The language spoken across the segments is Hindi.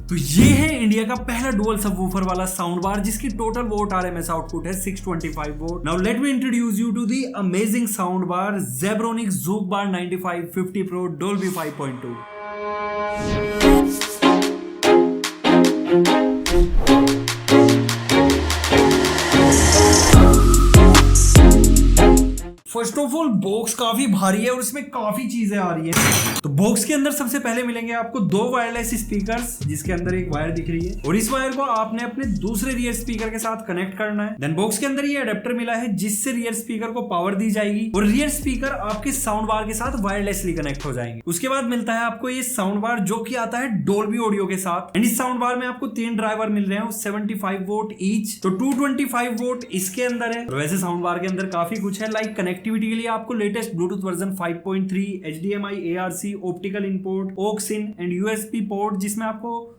तो ये है इंडिया का पहला डुअल सबवूफर वाला साउंड बार जिसकी टोटल वोट RMS आउटपुट है 625 watt. Now let me introduce you to the amazing sound bar Zebronic Zouk Bar 9550 Pro Dolby 5.2। First of all box काफी भारी है और इसमें काफी चीजें आ रही है। तो बॉक्स के अंदर सबसे पहले मिलेंगे आपको दो वायरलेस स्पीकर्स जिसके अंदर एक वायर दिख रही है और इस वायर को आपने अपने दूसरे रियर स्पीकर के साथ कनेक्ट करना है। देन बॉक्स के अंदर ये अडेप्टर मिला है जिससे रियर स्पीकर को पावर दी जाएगी और रियर स्पीकर आपके साउंड बार के साथ वायरलेसली कनेक्ट हो जाएंगे। उसके बाद मिलता है आपको ये साउंड बार जो कि आता है डोल्बी ऑडियो के साथ एंड इस साउंड बार में आपको 3 ड्राइवर मिल रहे हैं 75 वोट ईच, तो 225 वोट इसके अंदर है। वैसे साउंड बार के अंदर काफी कुछ है, लाइक कनेक्टिविटी के लिए आपको latest Bluetooth version 5.3, HDMI, ARC, optical input, aux in and USB port जिसमें आपको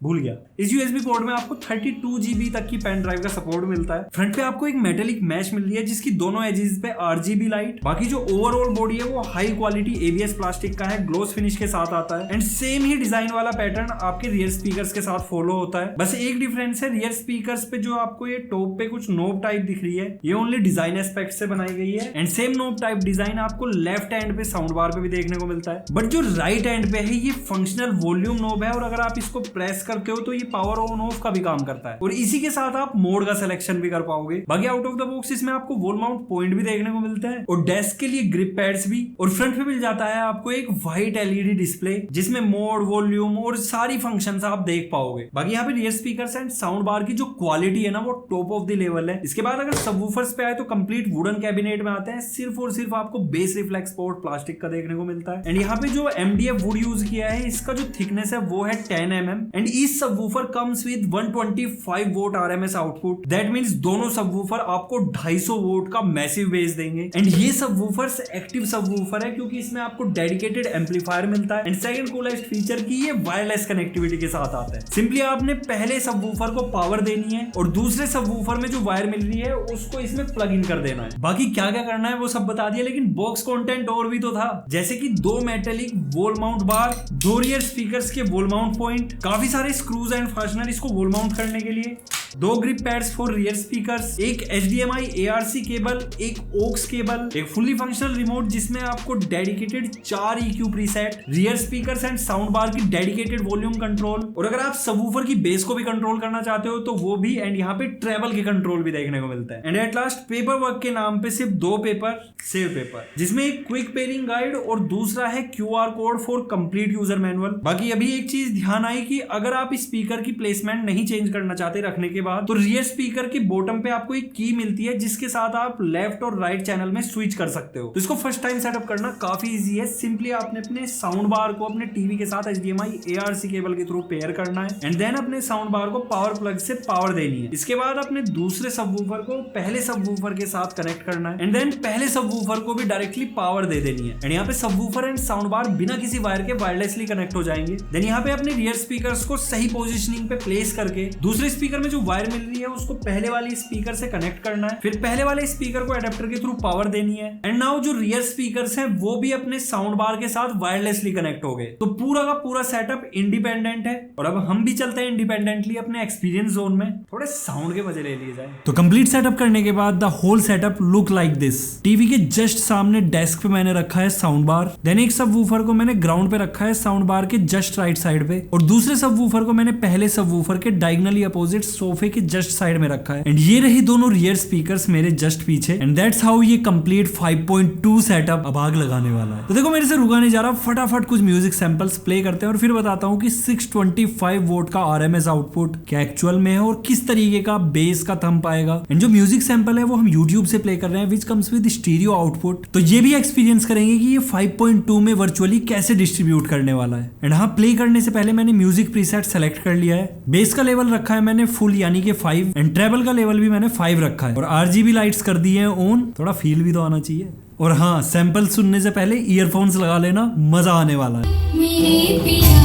भूल गया इस USB पोर्ट में आपको 32 GB तक की पेन ड्राइव का सपोर्ट मिलता है। फ्रंट पे आपको एक मेटेलिक मैश मिल रही है जिसकी दोनों एजेस पे RGB लाइट। बाकी जो ओवरऑल बॉडी है वो हाई क्वालिटी ABS प्लास्टिक का है, ग्लोस फिनिश के साथ आता है एंड सेम ही डिजाइन वाला पैटर्न आपके रियर स्पीकर्स के साथ फॉलो होता है। बस एक डिफरेंस है, रियर स्पीकर्स पे जो आपको ये टॉप पे कुछ नोब टाइप दिख रही है ये ओनली डिजाइन एस्पेक्ट से बनाई गई है and same knob type design आपको लेफ्ट हैंड पे साउंड बार पे भी देखने को मिलता है। बट जो राइट हैंड पे है ये फंक्शनल वॉल्यूम नोब है और अगर आप इसको प्रेस करते हो तो ये पावर ऑन ऑफ का भी काम करता है और इसी के साथ आप मोड का सिलेक्शन भी कर पाओगे। बाकी आउट ऑफ द बॉक्स इसमें आपको वॉल माउंट पॉइंट भी देखने को मिलता है और डेस्क के लिए ग्रिप पैड्स भी, और फ्रंट पे मिल जाता है आपको एक व्हाइट LED डिस्प्ले जिसमें मोड, वॉल्यूम और सारी फंक्शंस आप देख पाओगे। बाकी यहाँ पे rear speakers and sound bar की जो क्वालिटी है ना वो टॉप ऑफ द लेवल है। इसके बाद अगर सबवूफर्स पे आए तो कंप्लीट वुडन कैबिनेट में आते हैं, सिर्फ और सिर्फ आपको बेस रिफ्लेक्स पोर्ट प्लास्टिक का देखने को मिलता है एंड यहाँ पे जो MDF वुड यूज किया है इसका जो थिकनेस है वो है 10 mm एंड इस subwoofer comes with 125 vote RMS output. That means दोनों सबवूफर आपको 250 वोट का मैसिव बेस देंगे एंड ये सबवूफर्स एक्टिव सबवूफर है क्योंकि इसमें आपको डेडिकेटेड एम्पलीफायर मिलता है एंड सेकंड कूलेस्ट फीचर की ये वायरलेस कनेक्टिविटी के साथ आता है। सिंपली आपने पहले सबवूफर को पावर देनी है और दूसरे सबवूफर में जो वायर मिल रही है उसको इसमें प्लग इन कर देना है। बाकी क्या क्या करना है वो सब बता दिया, लेकिन बॉक्स कंटेंट और भी तो था, जैसे कि 2 मेटेलिक वॉल माउंट बार, 2 रियर स्पीकर्स के वॉल माउंट पॉइंट, काफी सारे स्क्रूज एंड फास्टनर इसको वॉल माउंट करने के लिए, 2 grip pads for rear speakers, एक HDMI ARC केबल, एक ऑक्स केबल, एक फुल्ली फंक्शनल रिमोट जिसमें आपको dedicated 4 EQ preset, rear speakers and sound bar की डेडिकेटेड वॉल्यूम कंट्रोल, और अगर आप सबवूफर की बेस को भी कंट्रोल करना चाहते हो तो वो भी, एंड यहाँ पे ट्रेबल के कंट्रोल भी देखने को मिलता है। And at last paper work के नाम पे सिर्फ 2 पेपर, सेव पेपर, जिसमें एक क्विक पेयरिंग गाइड और दूसरा है QR code for complete user manual. बाकी अभी एक चीज ध्यान आई कि अगर आप स्पीकर की प्लेसमेंट नहीं चेंज करना चाहते रखने के बाद तो रियर स्पीकर के बॉटम पे आपको एक की मिलती है जिसके साथ आप लेफ्ट और राइट चैनल में स्विच कर सकते हो। तो इसको फर्स्ट टाइम सेटअप करना काफी इजी है। सिंपली आपने अपने साउंड बार को अपने टीवी के साथ HDMI ARC केबल के थ्रू पेयर करना है एंड देन अपने साउंड बार को पावर प्लग से पावर देनी है। इसके बाद अपने दूसरे सबवूफर को पहले सबवूफर के साथ कनेक्ट करना है एंड देन पहले सबवूफर को भी डायरेक्टली पावर दे देनी है एंड यहाँ पे सबवूफर एंड साउंड बार बिना किसी वायर के वायरलेसली कनेक्ट हो जाएंगे। देन यहाँ पे अपने रियर स्पीकर्स को सही पोजीशनिंग पे प्लेस करके दूसरे स्पीकर में जो वायर मिल रही है उसको पहले वाले स्पीकर से कनेक्ट करना है, फिर पहले वाले स्पीकर को अडेप्टर के थ्रू पावर देनी है एंड नाउ जो रियर स्पीकर्स हैं वो भी अपने साउंड बार के साथ वायरलेसली कनेक्ट हो गए। तो पूरा का पूरा सेटअप इंडिपेंडेंट है और अब हम भी चलते हैं इंडिपेंडेंटली अपने एक्सपीरियंस जोन में, थोड़े साउंड के मजे ले लिए जाए। तो कंप्लीट सेटअप करने के बाद the whole setup look like this. TV के जस्ट सामने डेस्क पे मैंने रखा है साउंड बार, देन एक सबवूफर को मैंने ग्राउंड पे रखा है साउंड बार के जस्ट राइट साइड पे और दूसरे सबवूफर को मैंने पहले सबवूफर के डायगोनली अपोजिट सोफे के जस्ट साइड में रखा है एंड ये रही दोनों रियर स्पीकर्स मेरे जस्ट पीछे एंड दैट्स हाउ ये कंप्लीट 5.2 सेटअप अब आग लगाने वाला है। तो देखो मेरे से रुका नहीं जा रहा, फटाफट कुछ म्यूजिक सैंपल्स प्ले करते हैं और फिर बताता हूँ कि 625 वोट का RMS आउटपुट क्या एक्चुअल में है और किस तरीके का बेस का थंब आएगा। एंड जो म्यूजिक सैंपल है वो हम YouTube से प्ले कर रहे हैं which comes with stereo output. तो ये भी एक्सपीरियंस करेंगे कि ये 5.2 में वर्चुअली कैसे डिस्ट्रीब्यूट करने वाला है। एंड हाँ, प्ले करने से पहले मैंने म्यूजिक प्रीसेट सेलेक्ट कर लिया है। बेस का लेवल रखा है मैंने फुल यानी कि 5 एंड ट्रेबल का लेवल भी मैंने 5 रखा है और RGB लाइट्स कर दी है ऑन, थोड़ा फील भी तो आना चाहिए। और हाँ, सैंपल सुनने से पहले ईयरफोन्स लगा लेना, मजा आने वाला है। मेरे पिया,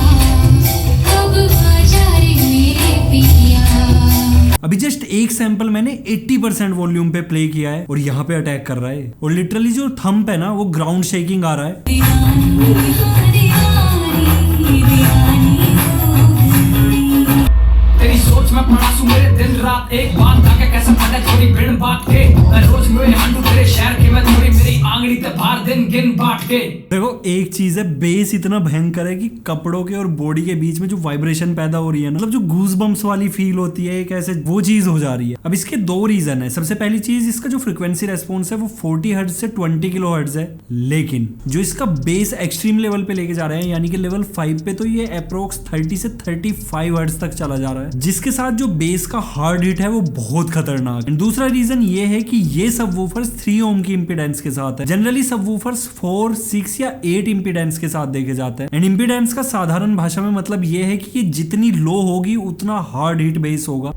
अब बाजार मेरे पिया। अभी जस्ट एक सैंपल मैंने 80% वॉल्यूम पे प्ले किया है और यहाँ पे अटैक कर रहा है और लिटरली जो थंब है ना वो ग्राउंड शेकिंग आ रहा है। रात एक बात जाके कैसे पता थोड़ी बिन बात के रोज मेरे हंडू तेरे शहर के मैं थोड़ी मेरी आंगड़ी ते भार दिन गिन बांट के। देखो एक चीज है, बेस इतना भयंकर है कि कपड़ों के और बॉडी के बीच में जो वाइब्रेशन पैदा हो रही है, मतलब जो गूज बम्स वाली फील होती है एक ऐसे, वो चीज हो जा रही है। अब इसके दो रीजन है। सबसे पहली चीज, इसका जो फ्रीक्वेंसी रेस्पॉन्स है वो 40 हर्ट्ज से 20 किलो हर्ट्ज है, लेकिन जो इसका बेस एक्सट्रीम लेवल पे लेके जा रहे हैं यानी कि लेवल 5 पे, तो ये अप्रोक्स 30 से 35 हर्ट्ज तक चला जा रहा है, जिसके साथ जो बेस का हार्ड हिट है वो बहुत खतरनाक है। दूसरा रीजन ये है कि ये सबवूफर्स 3 ओम की इंपीडेंस के साथ है। जनरली सबवूफर्स 4, 6 या 8 इंपीडेंस के साथ देखे जाते हैं। एंड इंपीडेंस का साधारण भाषा में मतलब ये है कि ये जितनी लो होगी उतना हार्ड हिट बेस होगा।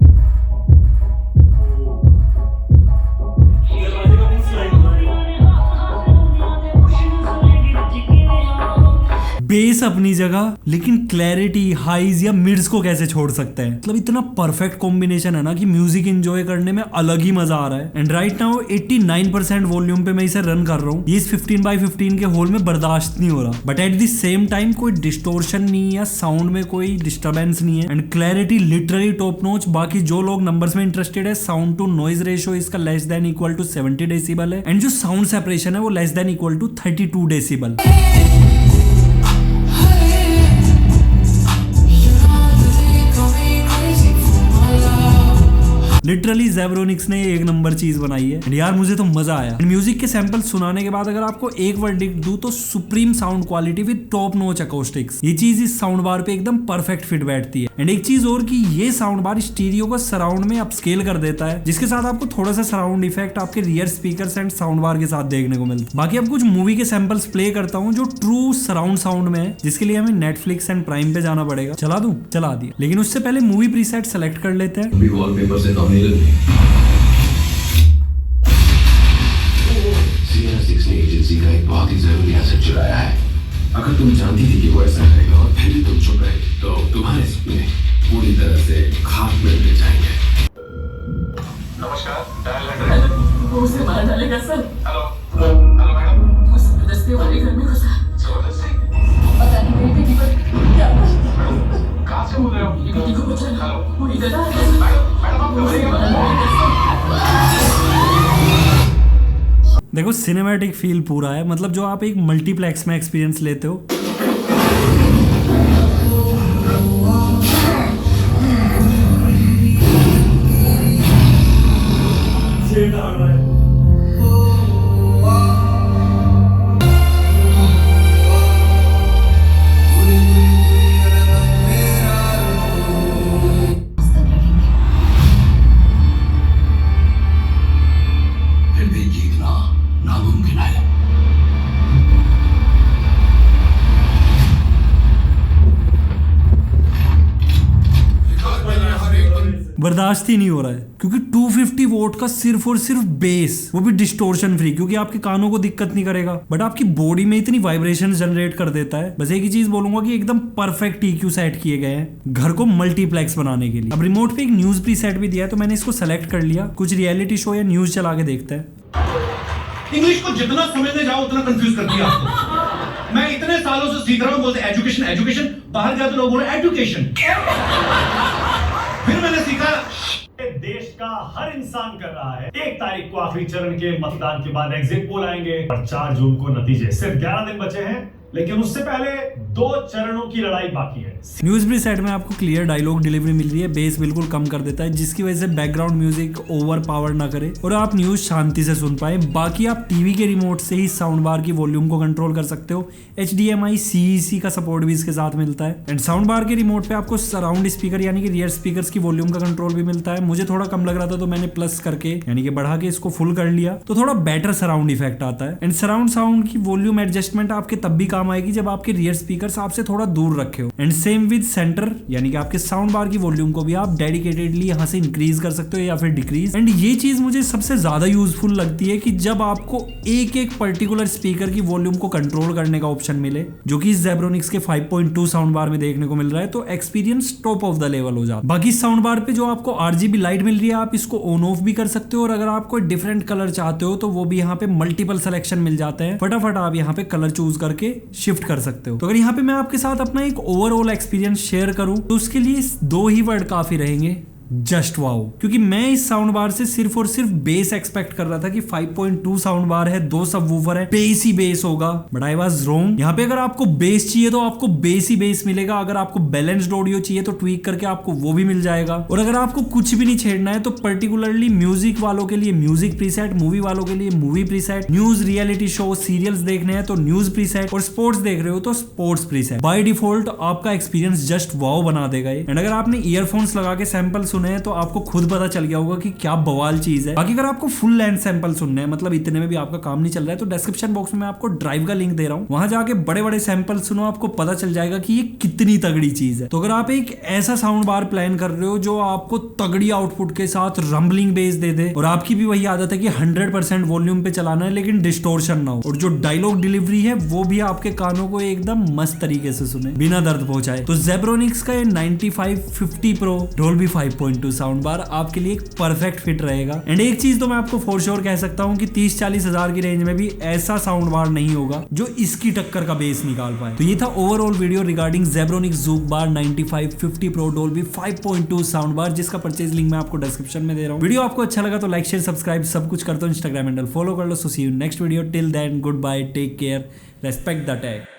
बेस अपनी जगह, लेकिन क्लैरिटी, हाइज या मिड्स को कैसे छोड़ सकते हैं। मतलब इतना परफेक्ट कॉम्बिनेशन है ना कि म्यूजिक एंजॉय करने में अलग ही मजा आ रहा है। एंड राइट नाउ 89% वॉल्यूम पे मैं इसे रन कर रहा हूँ। ये इस 15x15 के होल में बर्दाश्त नहीं हो रहा, but at the same time कोई डिस्टोर्शन नहीं या साउंड में कोई डिस्टर्बेंस नहीं है। And clarity literally top notch. बाकी जो लोग नंबर्स में इंटरेस्टेड है, साउंड टू नॉइज रेशियो इसका less than equal to 70 decibel है। एंड जो साउंड सेपरेशन है वो less than equal to 32 decibel. Literally Zebronics ने एक नंबर चीज बनाई है। यार मुझे तो मजा आया। म्यूजिक के सैंपल सुनाने के बाद अगर आपको एक वर्डिक्ट दूं तो supreme sound quality with top notch acoustics. ये चीज इस साउंड बार पे एकदम परफेक्ट फिट बैठती है। एंड एक चीज और कि ये साउंड बार स्टीरियो को सराउंड में अपस्केल कर देता है, जिसके साथ आपको थोड़ा सा सराउंड इफेक्ट आपके rear speakers and sound bar के साथ देखने को मिलता है। बाकी अब कुछ मूवी के सैंपल्स प्ले करता हूँ जो ट्रू सराउंड साउंड में है, जिसके लिए हमें नेटफ्लिक्स एंड प्राइम पे जाना पड़ेगा। चला दूं? चला दिया। लेकिन उससे पहले मूवी प्रीसेट सेलेक्ट कर लेते हैं। एजेंसी का एक बहुत ही जरूरी एसेट चुराया है। अगर तुम जानती थी कि वो ऐसा करेगा और फिर भी तुम चुप रहे, तो तुम्हारे सपने पूरी तरह से खाक में मिल जाएंगे। नमस्कार, वो उसे मार डालेगा सर। Hello hello madam. वो जबरदस्ती वाले घर में घुसा। जबरदस्ती? पता नहीं मेरी बेटी पर क्या। कहाँ से बोल रहे हो? मेरी बेटी को बचाना। वो इधर आ गया। मैडम आप देखो सिनेमैटिक फील पूरा है, मतलब जो आप एक मल्टीप्लेक्स में एक्सपीरियंस लेते हो। बर्दाश्त ही नहीं हो रहा है क्योंकि 250 वोट का सिर्फ और सिर्फ बेस, वो भी डिस्टोर्शन फ्री, क्योंकि आपके कानों को दिक्कत नहीं करेगा बट आपकी बॉडी में इतनी वाइब्रेशन जनरेट कर देता है। बस एक ही चीज बोलूंगा कि एकदम परफेक्ट EQ सेट किए गए हैं घर को मल्टीप्लेक्स बनाने के लिए। अब रिमोट पे एक न्यूज प्री सेट भी दिया है तो मैंने इसको सेलेक्ट कर लिया। कुछ रियलिटी शो या न्यूज चला के देखते हैं। इंग्लिश को जितना समझने जाओ उतना कंफ्यूज कर दिया आपने। मैं इतने सालों से सीख रहा हूं, बोलते एजुकेशन एजुकेशन, बाहर गया तो लोग बोले एजुकेशन। फिर मैंने सीखा देश का हर इंसान कर रहा है। 1 तारीख को आखिरी चरण के मतदान के बाद एग्जिट पोल आएंगे और 4 जून को नतीजे। सिर्फ 11 दिन बचे हैं, लेकिन उससे पहले 2 चरणों की लड़ाई बाकी है। न्यूज ब्री सेट में आपको क्लियर डायलॉग डिलीवरी मिल रही है, बेस बिल्कुल कम कर देता है जिसकी वजह से बैकग्राउंड म्यूजिक ओवर पावर ना करे और आप न्यूज शांति से सुन पाए। बाकी आप टीवी के रिमोट से ही साउंड बार की वॉल्यूम को कंट्रोल कर सकते हो। HDMI CEC का सपोर्ट भी इसके साथ मिलता है। एंड साउंड बार के रिमोट पे आपको सराउंड स्पीकर यानी कि रियर स्पीकर्स की वॉल्यूम का कंट्रोल भी मिलता है। मुझे थोड़ा कम लग रहा था तो मैंने प्लस करके यानी कि बढ़ा के इसको फुल कर लिया तो थोड़ा बेटर सराउंड इफेक्ट आता है। एंड सराउंड साउंड की वॉल्यूम एडजस्टमेंट आपके तब भी काम आएगी जब आपके रियर स्पीकर्स आपसे थोड़ा दूर रखे हो। एंड सेम विद सेंटर यानी कि आपके साउंड बार की वॉल्यूम को भी आप डेडिकेटेडली यहाँ से इंक्रीज कर सकते हो या फिर डिक्रीज। एंड ये चीज मुझे सबसे ज्यादा यूजफुल लगती है कि जब आपको एक एक पर्टिकुलर स्पीकर की वॉल्यूम को कंट्रोल करने का ऑप्शन मिले, जो कि इस ज़ेब्रोनिक्स के 5.2 साउंड बार में देखने को मिल रहा है, तो experience top of the level हो जाता है। बाकी साउंड बार पे जो आपको RGB लाइट मिल रही है आप इसको ऑन ऑफ भी कर सकते हो और अगर आप कोई डिफरेंट कलर चाहते हो तो वो भी यहाँ पे मल्टीपल सिलेक्शन मिल जाते हैं। फटाफट आप यहाँ पे कलर चूज करके शिफ्ट कर सकते हो। तो अगर यहाँ पे मैं आपके साथ अपना एक ओवरऑल एक्सपीरियंस शेयर करूं तो उसके लिए 2 ही वर्ड काफी रहेंगे, जस्ट वाओ, क्योंकि मैं इस साउंड बार से सिर्फ और सिर्फ बेस एक्सपेक्ट कर रहा था कि 5.2 साउंड बार है, 2 सबवूफर है, बेस ही बेस होगा, बट आई वाज रॉन्ग। यहाँ पे अगर आपको बेस चाहिए तो आपको बेस ही बेस मिलेगा, अगर आपको बैलेंस्ड ऑडियो चाहिए तो ट्वीक करके आपको वो भी मिल जाएगा, और अगर आपको कुछ भी नहीं छेड़ना है तो पर्टिकुलरली म्यूजिक वालों के लिए म्यूजिक प्रीसेट, मूवी वालों के लिए movie preset, news reality show serials देखने हैं तो न्यूज प्रीसेट, और स्पोर्ट्स देख रहे हो तो स्पोर्ट्स प्रीसेट। बाय डिफॉल्ट आपका एक्सपीरियंस जस्ट वाओ बना देगा ये। एंड अगर आपने ईयरफोन्स लगा के सैंपल सुने हैं तो आपको खुद पता चल गया होगा कि क्या बवाल चीज है। बाकी अगर आपको फुल लेंथ सैंपल सुनने हैं, मतलब इतने में भी आपका काम नहीं चल रहा है, तो डिस्क्रिप्शन बॉक्स में मैं आपको ड्राइव का लिंक दे रहा हूँ, वहां जाके बड़े बड़े सैंपल सुनो, आपको पता चल जाएगा कि ये कितनी तगड़ी चीज है। तो अगर आप एक ऐसा साउंड बार प्लान कर रहे हो जो आपको तगड़ी आउटपुट के साथ रंबलिंग बेस दे दे, और आपकी भी वही आदत है कि 100% वॉल्यूम पे चलाना है लेकिन डिस्टोर्शन ना हो, और जो डायलॉग डिलीवरी है वो भी आपके कानों को एकदम मस्त तरीके से सुने बिना दर्द पहुंचाए, तो जेब्रोनिक्स का ये 9550 प्रो डोल्बी 5.2 साउंड बार आपके लिए परफेक्ट फिट रहेगा। एंड एक चीज तो मैं आपको फॉर श्योर कह सकता हूं कि 30-40 हजार की रेंज में भी ऐसा साउंड बार नहीं होगा जो इसकी टक्कर का बेस निकाल पाए। तो ये था overall video regarding Zebronics Juke Bar 9550 pro Dolby 5.2 sound bar, जिसका परचेज लिंक मैं आपको डिस्क्रिप्शन में दे रहा हूं। वीडियो आपको अच्छा लगा तो लाइक शेयर सब्सक्राइब सब कुछ कर दो, इंस्टाग्राम हैंडल फॉलो कर लो। So see you next video, till then goodbye, take care, respect the tag.